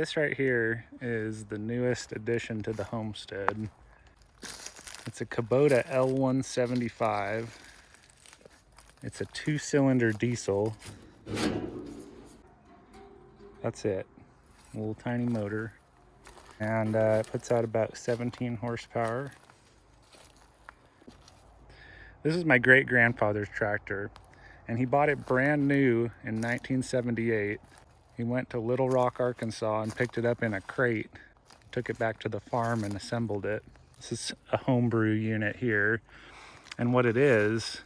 This right here is the newest addition to the Homestead. It's a Kubota L175. It's a 2-cylinder diesel. That's it. A little tiny motor. And it puts out about 17 horsepower. This is my great-grandfather's tractor, and he bought it brand new in 1978. He went to Little Rock, Arkansas and picked it up in a crate, took it back to the farm and assembled it. This is a homebrew unit here. And what it is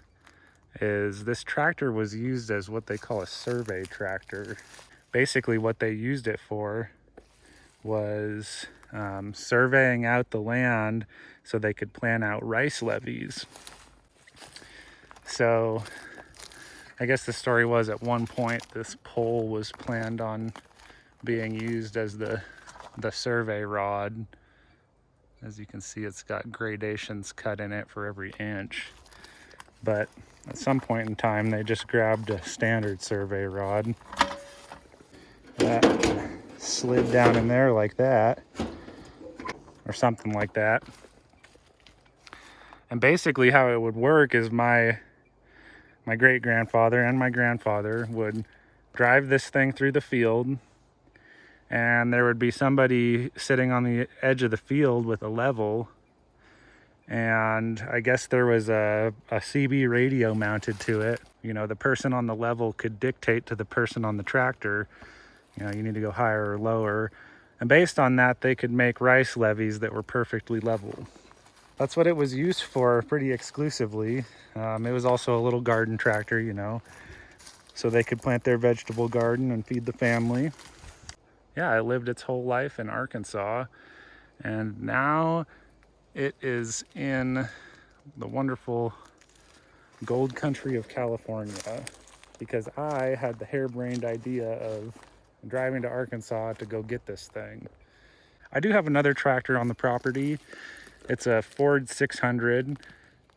this tractor was used as what they call a survey tractor. Basically what they used it for was surveying out the land so they could plan out rice levees. So I guess the story was at one point this pole was planned on being used as the survey rod. As you can see, it's got gradations cut in it for every inch. But at some point in time, they just grabbed a standard survey rod. That slid down in there like that, or something like that. And basically how it would work is my great-grandfather and my grandfather would drive this thing through the field, and there would be somebody sitting on the edge of the field with a level, and I guess there was a CB radio mounted to it. You know, the person on the level could dictate to the person on the tractor, you know, you need to go higher or lower, and based on that they could make rice levees that were perfectly level. That's what it was used for pretty exclusively. It was also a little garden tractor, you know, so they could plant their vegetable garden and feed the family. Yeah, it lived its whole life in Arkansas, and now it is in the wonderful gold country of California, because I had the harebrained idea of driving to Arkansas to go get this thing. I do have another tractor on the property. It's a Ford 600.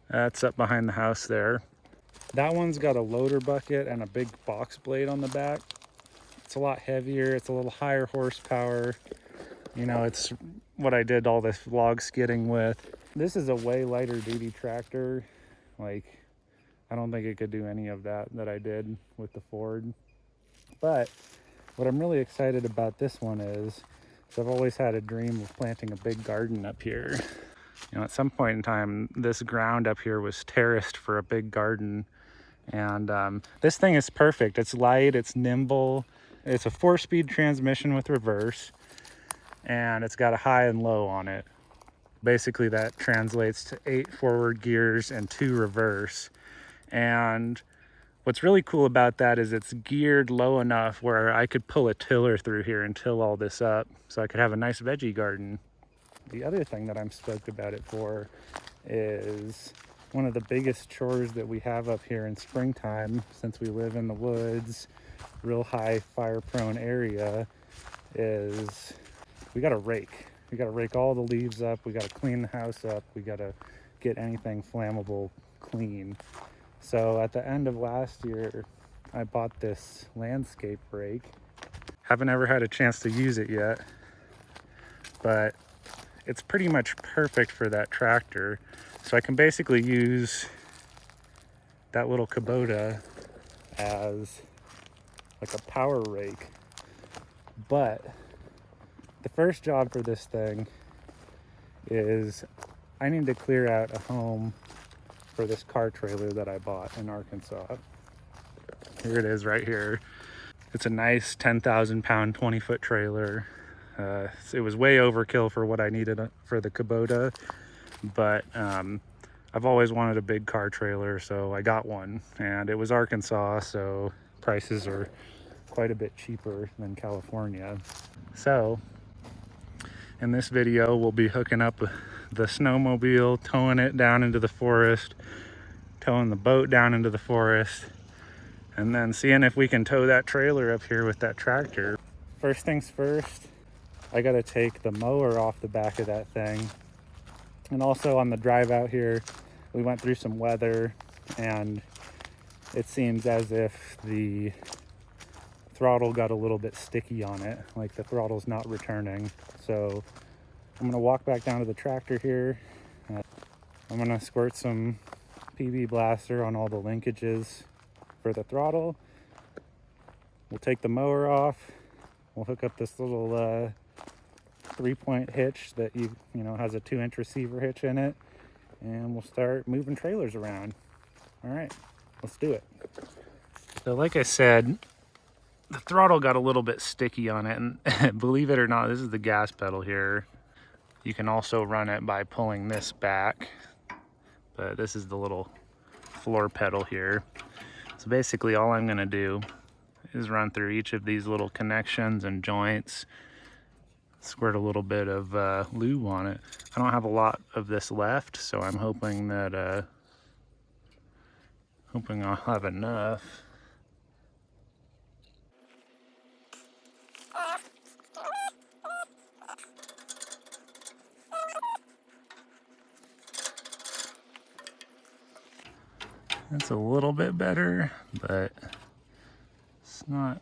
That's up behind the house there. That one's got a loader bucket and a big box blade on the back. It's a lot heavier. It's a little higher horsepower. You know, it's what I did all this log skidding with. This is a way lighter duty tractor. Like, I don't think it could do any of that I did with the Ford. But what I'm really excited about this one is I've always had a dream of planting a big garden up here. You know, at some point in time, this ground up here was terraced for a big garden. And this thing is perfect. It's light, it's nimble. It's a 4-speed transmission with reverse, and it's got a high and low on it. Basically, that translates to 8 forward gears and 2 reverse. And what's really cool about that is it's geared low enough where I could pull a tiller through here and till all this up so I could have a nice veggie garden. The other thing that I'm stoked about it for is one of the biggest chores that we have up here in springtime, since we live in the woods, real high fire-prone area, is we got to rake. We got to rake all the leaves up. We got to clean the house up. We got to get anything flammable clean. So at the end of last year, I bought this landscape rake. Haven't ever had a chance to use it yet, but it's pretty much perfect for that tractor. So I can basically use that little Kubota as like a power rake. But the first job for this thing is I need to clear out a home for this car trailer that I bought in Arkansas. Here it is right here. It's a nice 10,000 pound 20-foot trailer. It was way overkill for what I needed for the Kubota, but I've always wanted a big car trailer, so I got one. And it was Arkansas, so prices are quite a bit cheaper than California. So in this video, we'll be hooking up the snowmobile, towing it down into the forest, towing the boat down into the forest, and then seeing if we can tow that trailer up here with that tractor. First things first, I gotta take the mower off the back of that thing. And also on the drive out here, we went through some weather, and it seems as if the throttle got a little bit sticky on it, like the throttle's not returning. So I'm gonna walk back down to the tractor here. I'm gonna squirt some PB Blaster on all the linkages for the throttle. We'll take the mower off. We'll hook up this little 3-point hitch that you know has a 2-inch receiver hitch in it, and we'll start moving trailers around. All right, let's do it. So like I said, the throttle got a little bit sticky on it, and believe it or not, this is the gas pedal here. You can also run it by pulling this back, but this is the little floor pedal here. So basically all I'm gonna do is run through each of these little connections and joints, squirt a little bit of lube on it. I don't have a lot of this left, so I'm hoping that I'll have enough. That's a little bit better, but it's not.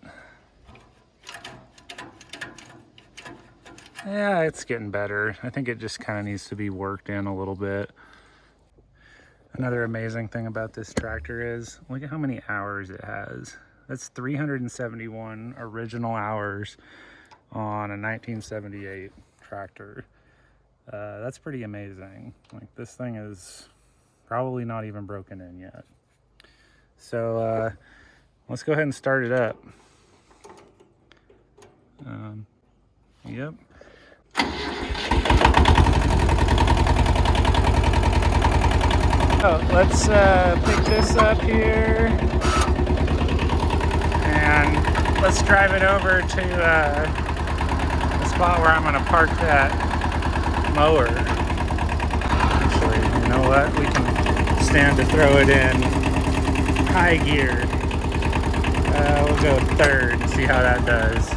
Yeah, it's getting better. I think it just kind of needs to be worked in a little bit. Another amazing thing about this tractor is, look at how many hours it has. That's 371 original hours on a 1978 tractor. That's pretty amazing. Like, this thing is probably not even broken in yet. So let's go ahead and start it up. Yep. Oh, let's pick this up here and let's drive it over to the spot where I'm going to park that mower. Actually, you know what? We can stand to throw it in high gear. We'll go third and see how that does.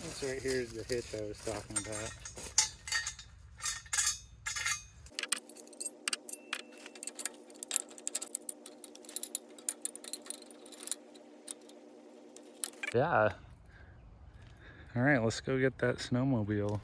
This right here is the hitch I was talking about. Yeah. All right, let's go get that snowmobile.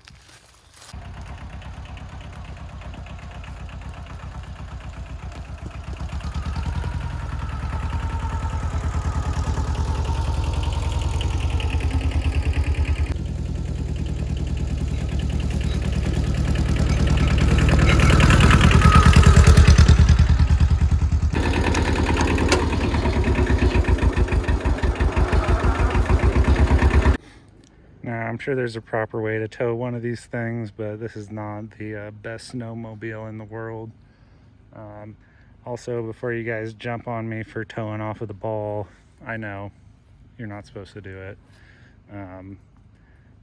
Now, I'm sure there's a proper way to tow one of these things, but this is not the best snowmobile in the world. Also, before you guys jump on me for towing off with a ball, I know you're not supposed to do it.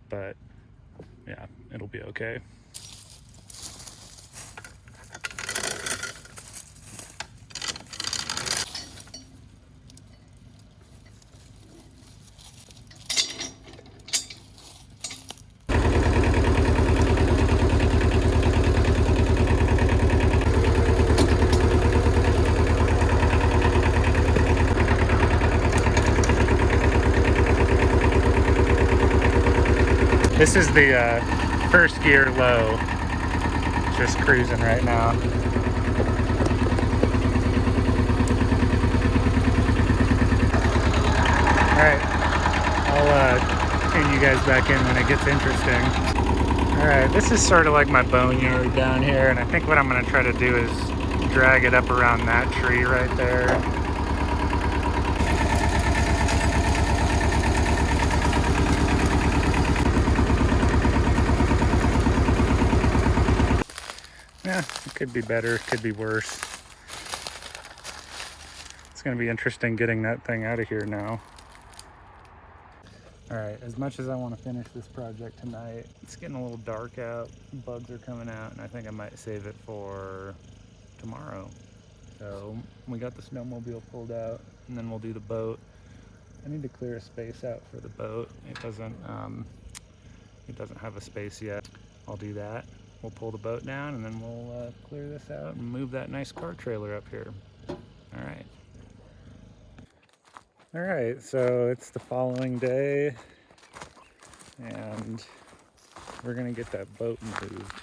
But yeah, it'll be okay. This is the first gear low, just cruising right now. All right, I'll tune you guys back in when it gets interesting. All right, this is sort of like my boneyard down here, and I think what I'm gonna try to do is drag it up around that tree right there. Yeah, it could be better, it could be worse. It's gonna be interesting getting that thing out of here now. All right, as much as I want to finish this project tonight, it's getting a little dark out, bugs are coming out, and I think I might save it for tomorrow. So we got the snowmobile pulled out, and then we'll do the boat. I need to clear a space out for the boat. It doesn't have a space yet. I'll do that. We'll pull the boat down, and then we'll clear this out and move that nice car trailer up here. All right. All right, so it's the following day, and we're gonna get that boat moved.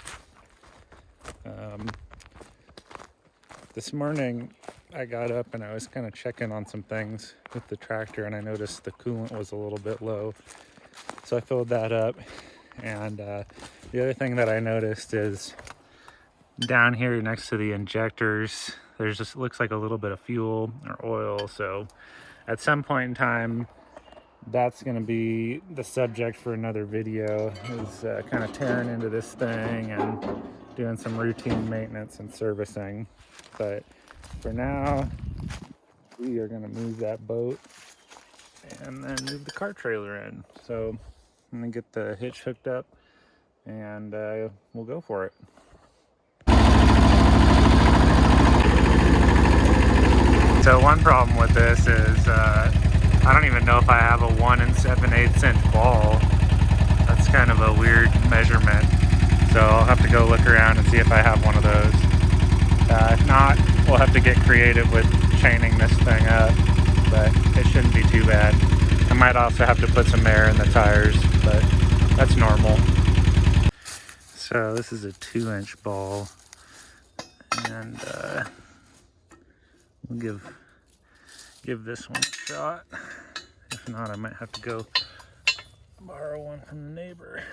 This morning I got up and I was kind of checking on some things with the tractor, and I noticed the coolant was a little bit low. So I filled that up, and the other thing that I noticed is down here next to the injectors, there's just looks like a little bit of fuel or oil. So at some point in time, that's going to be the subject for another video, is kind of tearing into this thing and doing some routine maintenance and servicing. But for now, we are going to move that boat and then move the car trailer in. So I'm going to get the hitch hooked up, and we'll go for it. So one problem with this is I don't even know if I have a 1 7/8 inch ball. That's kind of a weird measurement. So I'll have to go look around and see if I have one of those. If not, we'll have to get creative with chaining this thing up, but it shouldn't be too bad. I might also have to put some air in the tires, but that's normal. So this is a 2-inch ball, and we'll give this one a shot. If not, I might have to go borrow one from the neighbor.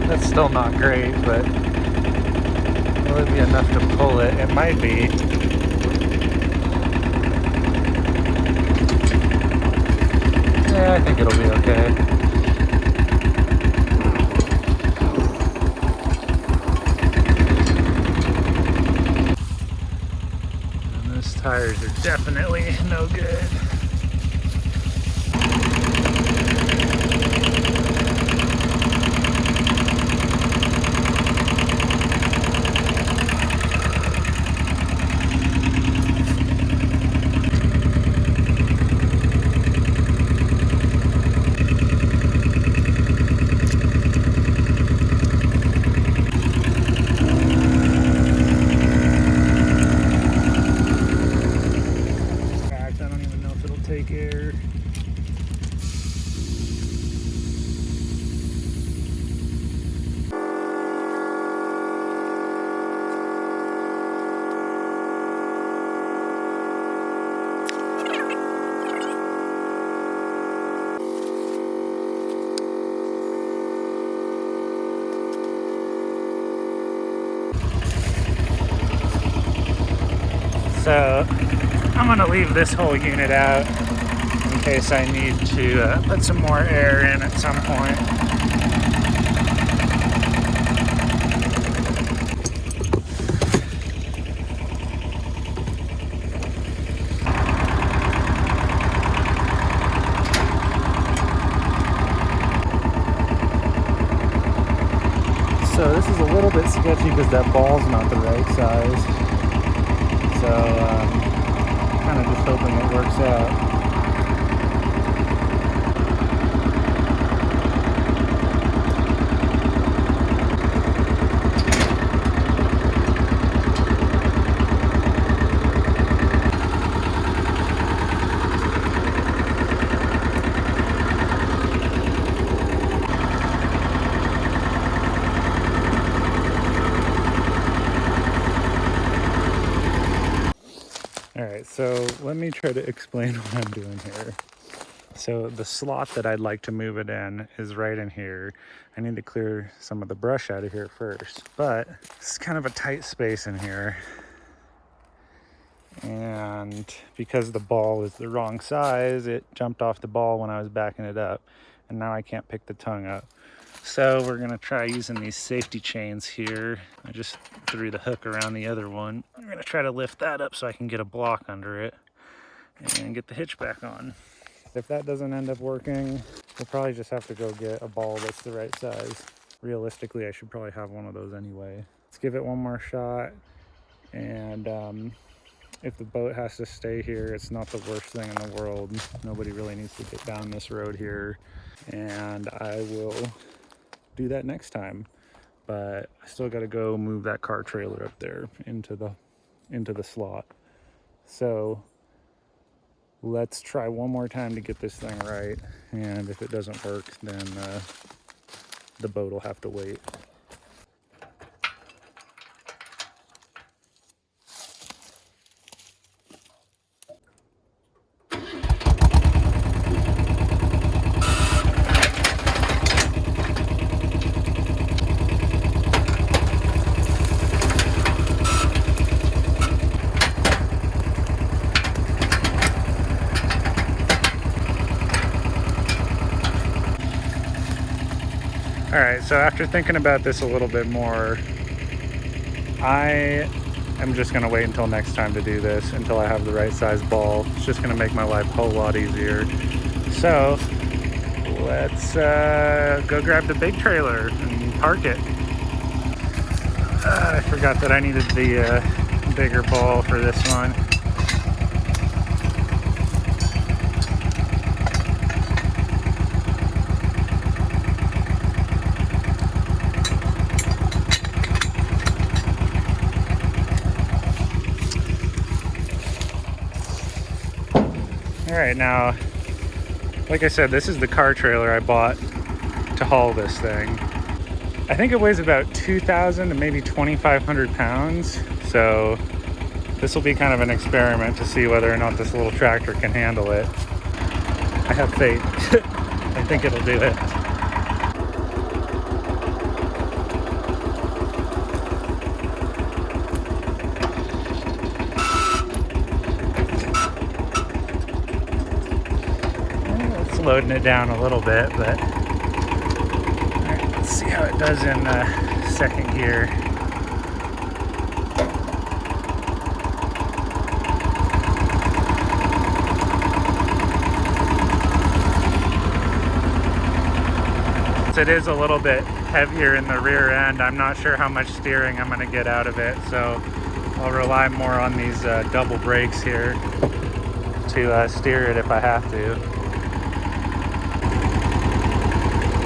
That's still not great, but will it be enough to pull it? It might be. Yeah, I think it'll be okay. And those tires are definitely no good. Take air. So I'm gonna leave this whole unit out in case I need to put some more air in at some point. So this is a little bit sketchy because that ball's not the right size. So kind of just hoping it works out. Alright, so let me try to explain what I'm doing here. So the slot that I'd like to move it in is right in here. I need to clear some of the brush out of here first, but it's kind of a tight space in here. And because the ball is the wrong size, it jumped off the ball when I was backing it up, and now I can't pick the tongue up. So we're gonna try using these safety chains here. I just threw the hook around the other one. I'm gonna try to lift that up so I can get a block under it. and get the hitch back on. If that doesn't end up working, we'll probably just have to go get a ball that's the right size. Realistically, I should probably have one of those anyway. Let's give it one more shot, and if the boat has to stay here, it's not the worst thing in the world. Nobody really needs to get down this road here, and I will do that next time. But I still got to go move that car trailer up there into the slot. So let's try one more time to get this thing right, and if it doesn't work, then the boat will have to wait. All right, so after thinking about this a little bit more, I am just gonna wait until next time to do this, until I have the right size ball. It's just gonna make my life a whole lot easier. So let's go grab the big trailer and park it. I forgot that I needed the bigger ball for this one. All right, now, like I said, this is the car trailer I bought to haul this thing. I think it weighs about 2,000 to maybe 2,500 pounds. So this will be kind of an experiment to see whether or not this little tractor can handle it. I have faith. I think it'll do it. It's loading it down a little bit, but all right, let's see how it does in second gear. It is a little bit heavier in the rear end. I'm not sure how much steering I'm going to get out of it, so I'll rely more on these double brakes here to steer it if I have to.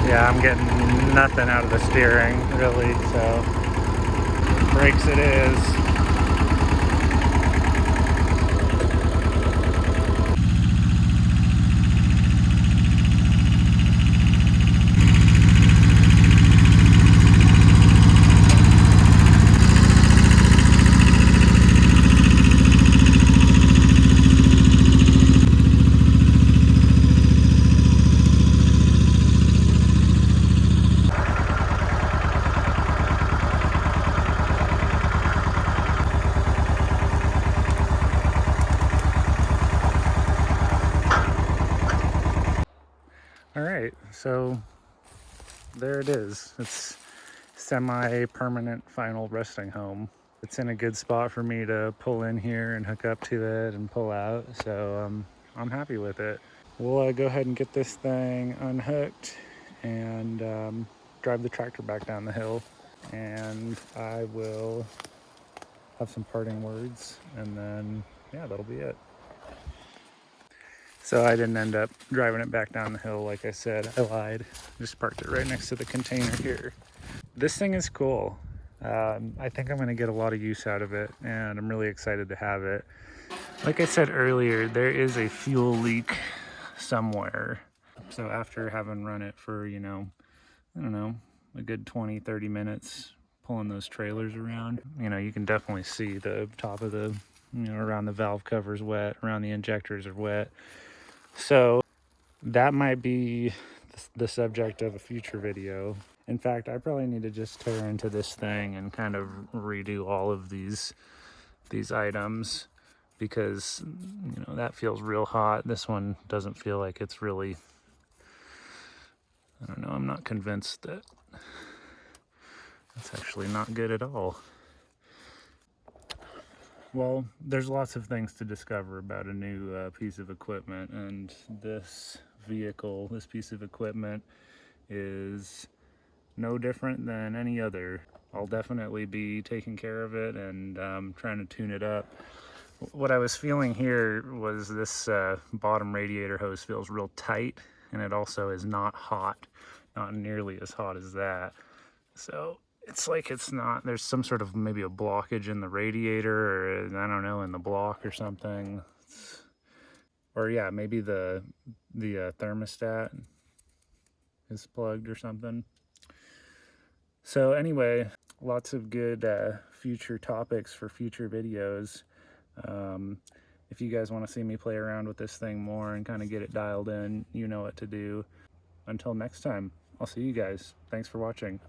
Yeah, I'm getting nothing out of the steering really, so brakes it is. All right, so there it is. It's semi-permanent final resting home. It's in a good spot for me to pull in here and hook up to it and pull out, so I'm happy with it. We'll go ahead and get this thing unhooked and drive the tractor back down the hill, and I will have some parting words, and then yeah, that'll be it. So I didn't end up driving it back down the hill, like I said. I lied. Just parked it right next to the container here. This thing is cool. I think I'm going to get a lot of use out of it, and I'm really excited to have it. Like I said earlier, there is a fuel leak somewhere. So after having run it for, I don't know, a good 20-30 minutes, pulling those trailers around, you can definitely see the top of the, around the valve covers wet, around the injectors are wet. So that might be the subject of a future video. In fact, I probably need to just tear into this thing and kind of redo all of these items, because that feels real hot. This one doesn't feel like it's really, I don't know, I'm not convinced that it's actually not good at all. Well, there's lots of things to discover about a new piece of equipment, and this vehicle, this piece of equipment, is no different than any other. I'll definitely be taking care of it and trying to tune it up. What I was feeling here was this bottom radiator hose feels real tight, and it also is not hot, not nearly as hot as that. So it's like it's not, there's some sort of maybe a blockage in the radiator, or I don't know, in the block or something. Or yeah, maybe the thermostat is plugged or something. So anyway, lots of good future topics for future videos. If you guys want to see me play around with this thing more and kind of get it dialed in, you know what to do. Until next time, I'll see you guys. Thanks for watching.